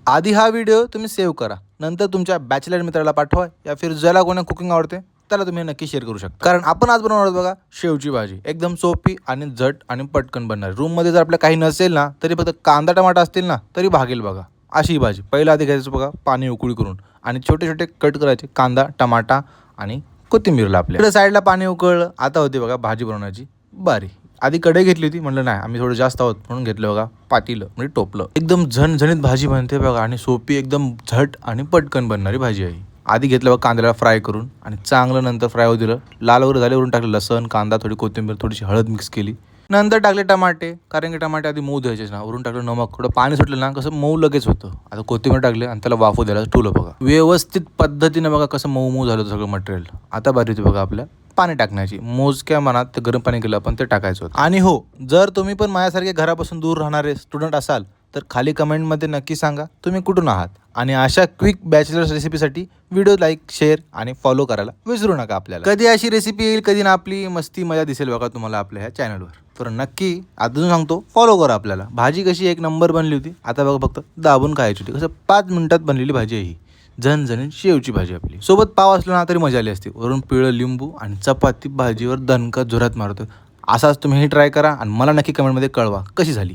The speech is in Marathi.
आधी हा व्हिडिओ तुम्ही सेव्ह करा, नंतर तुमच्या बॅचलर मित्राला पाठवा या फिर ज्याला कोणा कुकिंग आवडते त्याला तुम्ही नक्की शेअर करू शकता। कारण आपण आज बनवणार आहोत बघा शेवची भाजी, एकदम सोपी आणि झट आणि पटकन बनणार। रूममध्ये जर आपल्या काही नसेल ना तरी फक्त कांदा टमाटा असतील ना तरी भागेल बघा अशी ही भाजी। पहिला आधी घ्यायचं बघा पाणी उकळी करून आणि छोटे छोटे कट करायचे कांदा टमाटा आणि कोथिंबीरला आपल्या इकडे साईडला पाणी उकळलं। आता होती बघा भाजी बनवण्याची बारी। आधी कढई घेतली होती, म्हणलं नाही आम्ही थोडं जास्त आहोत म्हणून घेतलं बघा पातीलं म्हणजे टोपलं। एकदम झणझणीत भाजी बनते बघा आणि सोपी एकदम झट आणि पटकन बनणारी भाजी आहे। आधी घेतलं बघा कांद्याला फ्राय करून आणि चांगलं नंतर फ्राय होऊ दिलं, लाल वगैरे झाले, वरून टाकलं लसण कांदा थोडी कोथिंबीर थोडीशी हळद मिक्स केली, नंतर टाकले टमाटे, कारण की टमाटे आधी मऊ द्यायचे ना, वरून टाकलं नमक, थोडं पाणी सुटलं ना कसं मऊ लगेच होतं। आता कोथिंबीर टाकले आणि त्याला वाफू द्यायला ठेवलं बघा व्यवस्थित पद्धतीने बघा कसं मऊ मऊ झालं सगळं मटेरियल। आता बारी होती बघा आपल्या पाणी टाकण्याची, मोजक्या मनात ते गरम पाणी केलं आपण ते टाकायचं होतं। आणि हो, जर तुम्ही पण माझ्यासारखे घरापासून दूर राहणारे स्टुडंट असाल तर खाली कमेंटमध्ये नक्की सांगा तुम्ही कुठून आहात, आणि अशा क्विक बॅचलर्स रेसिपीसाठी व्हिडिओ लाईक शेअर आणि फॉलो करायला विसरू नका। आपल्याला कधी अशी रेसिपी येईल कधी ना आपली मस्ती मजा दिसेल बघा तुम्हाला आपल्या ह्या चॅनलवर, तर नक्की अजून सांगतो फॉलो करा आपल्याला। भाजी कशी एक नंबर बनली होती, आता बघा फक्त दाबून खायची होती, कसं 5 मिनिटात बनलेली भाजी आहे ही झणझणीत शेवची भाजी आपली। सोबत पाव असला ना तरी मजा आली असती, वरून पिवळं लिंबू आणि चपाती भाजीवर दणका जोरात मारतो। असाच तुम्ही ट्राय करा आणि मला नक्की कमेंटमध्ये कळवा कशी झाली।